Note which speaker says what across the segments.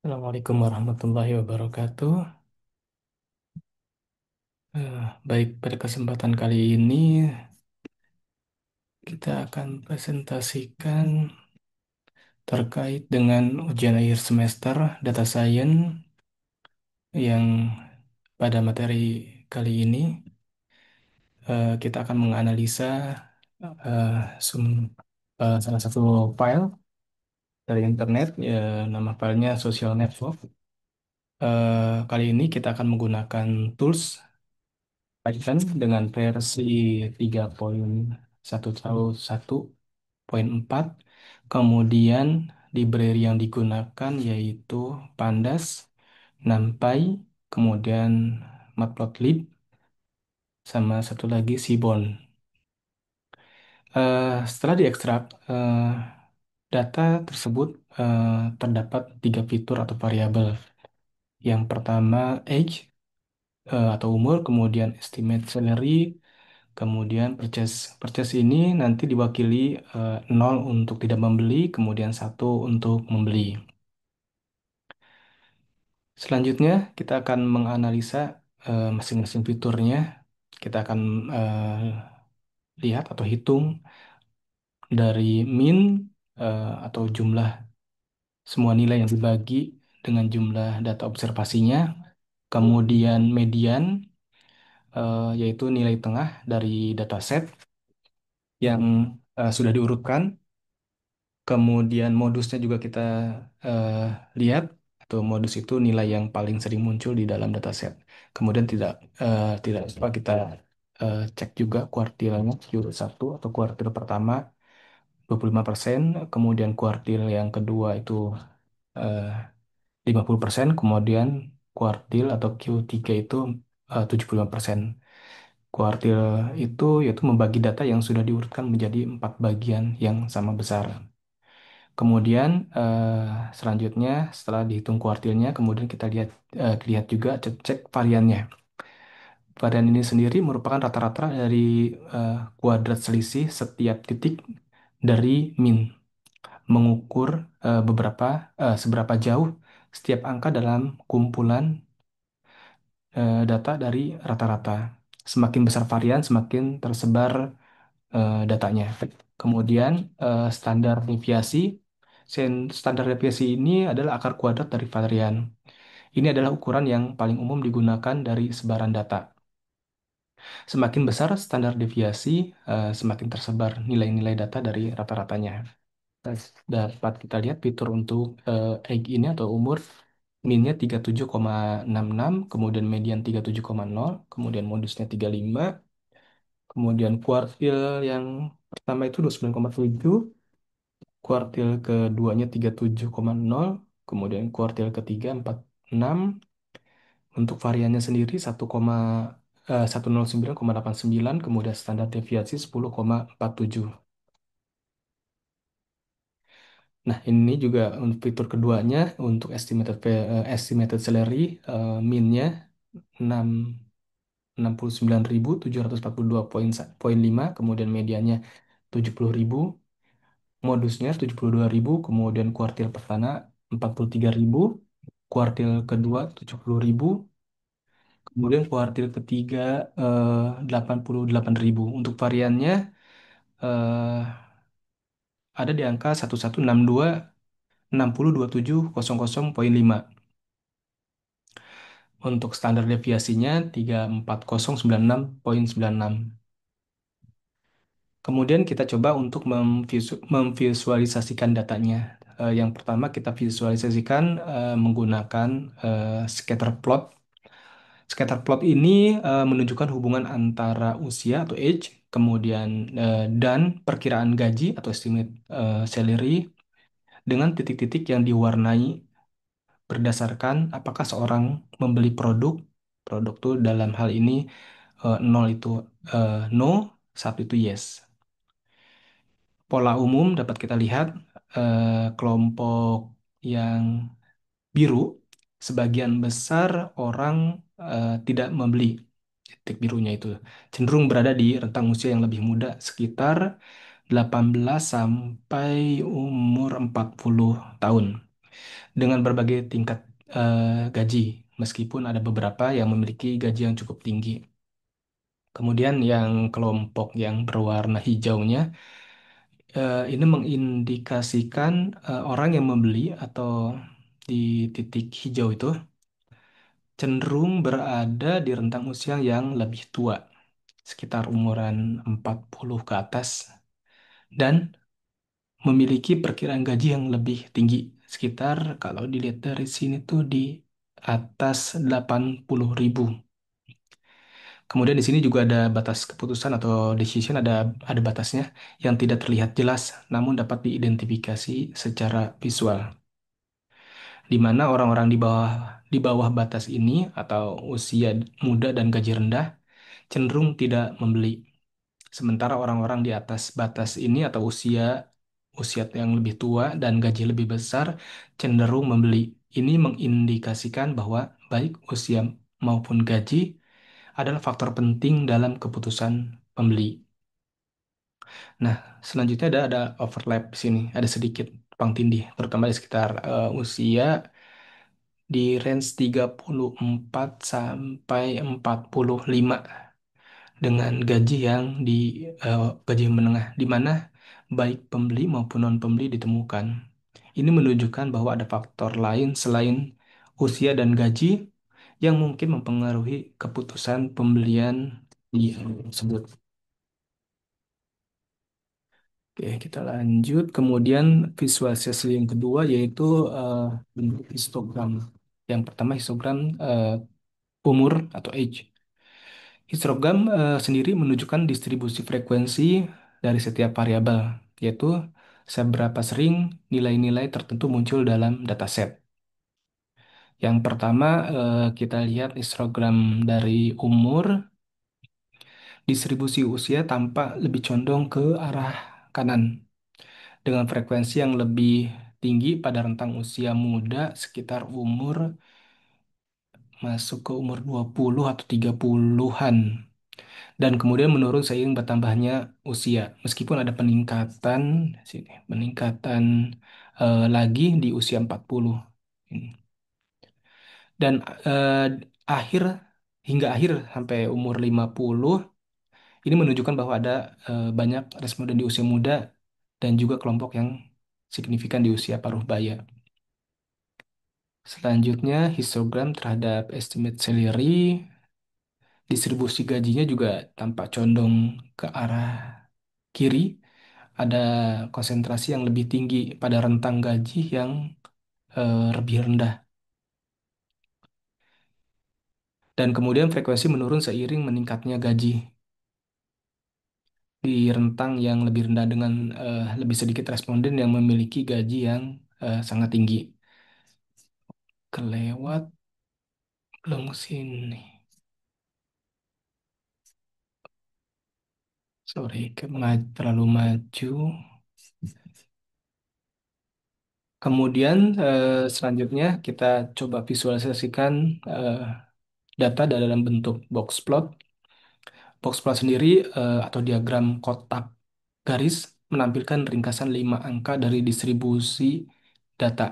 Speaker 1: Assalamualaikum warahmatullahi wabarakatuh. Baik, pada kesempatan kali ini kita akan presentasikan terkait dengan ujian akhir semester data science yang pada materi kali ini kita akan menganalisa eh, sum- salah satu file dari internet, nama filenya social network. Kali ini kita akan menggunakan tools Python dengan versi 3.1.1.4. Kemudian library yang digunakan yaitu Pandas, NumPy, kemudian Matplotlib, sama satu lagi Seaborn. Setelah diekstrak, data tersebut eh, terdapat tiga fitur atau variabel. Yang pertama age atau umur, kemudian estimate salary, kemudian purchase. Purchase ini nanti diwakili 0 untuk tidak membeli, kemudian satu untuk membeli. Selanjutnya, kita akan menganalisa masing-masing fiturnya. Kita akan lihat atau hitung dari min atau jumlah semua nilai yang dibagi dengan jumlah data observasinya. Kemudian median, yaitu nilai tengah dari dataset yang sudah diurutkan. Kemudian modusnya juga kita eh, lihat, atau modus itu nilai yang paling sering muncul di dalam dataset. Kemudian tidak lupa kita cek juga kuartilnya, Q1 atau kuartil pertama 25%, kemudian kuartil yang kedua itu eh, 50%, kemudian kuartil atau Q3 itu 75%. Kuartil itu yaitu membagi data yang sudah diurutkan menjadi 4 bagian yang sama besar. Kemudian selanjutnya setelah dihitung kuartilnya, kemudian kita lihat juga cek variannya. Varian ini sendiri merupakan rata-rata dari kuadrat selisih setiap titik dari min, mengukur seberapa jauh setiap angka dalam kumpulan data dari rata-rata. Semakin besar varian, semakin tersebar datanya. Kemudian standar deviasi. Standar deviasi ini adalah akar kuadrat dari varian. Ini adalah ukuran yang paling umum digunakan dari sebaran data. Semakin besar standar deviasi, semakin tersebar nilai-nilai data dari rata-ratanya. Dapat kita lihat fitur untuk age ini atau umur, minnya 37,66, kemudian median 37,0, kemudian modusnya 35, kemudian kuartil yang pertama itu 29,7, kuartil keduanya 37,0, kemudian kuartil ketiga 46. Untuk variannya sendiri 109,89, kemudian standar deviasi 10,47. Nah, ini juga untuk fitur keduanya untuk estimated salary, minnya 6 69.742,5, kemudian mediannya 70.000, modusnya 72.000, kemudian kuartil pertama 43.000, kuartil kedua 70.000, kemudian kuartil ketiga 88.000. Untuk variannya eh, ada di angka 1162.6027.00.5. Untuk standar deviasinya 34096.96. Kemudian kita coba untuk memvisualisasikan datanya. Yang pertama kita visualisasikan menggunakan scatter plot. Scatter plot ini menunjukkan hubungan antara usia atau age, kemudian dan perkiraan gaji atau estimate salary dengan titik-titik yang diwarnai berdasarkan apakah seorang membeli produk. Produk tuh dalam hal ini 0 itu no, 1 itu yes. Pola umum dapat kita lihat, kelompok yang biru, sebagian besar orang tidak membeli. Titik birunya itu cenderung berada di rentang usia yang lebih muda, sekitar 18 sampai umur 40 tahun. dengan berbagai tingkat gaji, meskipun ada beberapa yang memiliki gaji yang cukup tinggi. Kemudian yang kelompok yang berwarna hijaunya, ini mengindikasikan orang yang membeli atau di titik hijau itu cenderung berada di rentang usia yang lebih tua, sekitar umuran 40 ke atas, dan memiliki perkiraan gaji yang lebih tinggi, sekitar kalau dilihat dari sini tuh di atas 80.000. Kemudian di sini juga ada batas keputusan atau decision, ada batasnya yang tidak terlihat jelas namun dapat diidentifikasi secara visual, di mana orang-orang di bawah batas ini atau usia muda dan gaji rendah cenderung tidak membeli. Sementara orang-orang di atas batas ini atau usia usia yang lebih tua dan gaji lebih besar cenderung membeli. Ini mengindikasikan bahwa baik usia maupun gaji adalah faktor penting dalam keputusan pembeli. Nah, selanjutnya ada overlap di sini, ada sedikit tumpang tindih, terutama di sekitar usia di range 34 sampai 45 dengan gaji yang gaji menengah, di mana baik pembeli maupun non pembeli ditemukan. Ini menunjukkan bahwa ada faktor lain selain usia dan gaji yang mungkin mempengaruhi keputusan pembelian di tersebut. Oke, kita lanjut. Kemudian visualisasi yang kedua yaitu eh, bentuk histogram. Yang pertama histogram umur atau age. Histogram sendiri menunjukkan distribusi frekuensi dari setiap variabel, yaitu seberapa sering nilai-nilai tertentu muncul dalam dataset. Yang pertama, kita lihat histogram dari umur. Distribusi usia tampak lebih condong ke arah kanan, dengan frekuensi yang lebih tinggi pada rentang usia muda sekitar umur masuk ke umur 20 atau 30-an. Dan kemudian menurun seiring bertambahnya usia. Meskipun ada peningkatan sini, peningkatan lagi di usia 40. Dan eh, akhir hingga akhir sampai umur 50 ini menunjukkan bahwa ada banyak responden di usia muda dan juga kelompok yang signifikan di usia paruh baya. Selanjutnya, histogram terhadap estimate salary, distribusi gajinya juga tampak condong ke arah kiri, ada konsentrasi yang lebih tinggi pada rentang gaji yang lebih rendah. Dan kemudian frekuensi menurun seiring meningkatnya gaji di rentang yang lebih rendah dengan lebih sedikit responden yang memiliki gaji yang sangat tinggi. Kelewat belum sini. Sorry, terlalu maju. Kemudian selanjutnya kita coba visualisasikan eh, data dalam bentuk box plot. Box plot sendiri atau diagram kotak garis menampilkan ringkasan 5 angka dari distribusi data.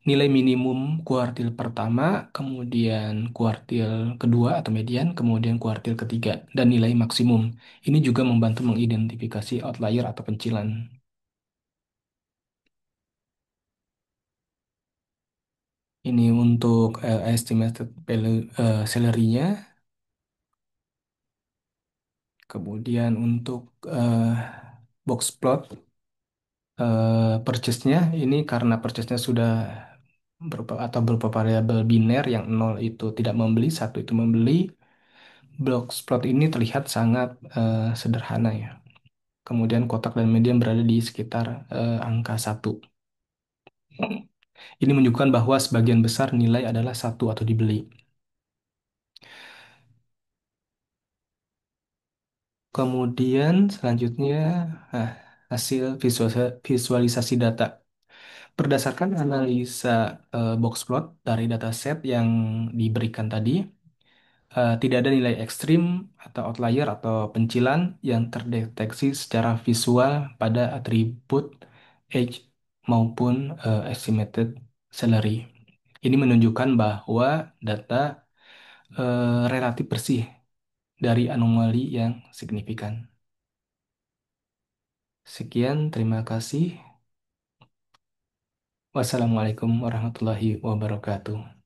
Speaker 1: Nilai minimum kuartil pertama, kemudian kuartil kedua atau median, kemudian kuartil ketiga, dan nilai maksimum. Ini juga membantu mengidentifikasi outlier atau pencilan. Ini untuk estimated salary-nya. Kemudian untuk eh, box plot purchase-nya, ini karena purchase-nya sudah berupa variabel biner yang nol itu tidak membeli, satu itu membeli. Box plot ini terlihat sangat sederhana ya. Kemudian kotak dan median berada di sekitar angka satu. Ini menunjukkan bahwa sebagian besar nilai adalah satu atau dibeli. Kemudian selanjutnya nah, hasil visualisasi data. Berdasarkan analisa box plot dari dataset yang diberikan tadi, tidak ada nilai ekstrim atau outlier atau pencilan yang terdeteksi secara visual pada atribut age maupun estimated salary. Ini menunjukkan bahwa data relatif bersih dari anomali yang signifikan. Sekian, terima kasih. Wassalamualaikum warahmatullahi wabarakatuh.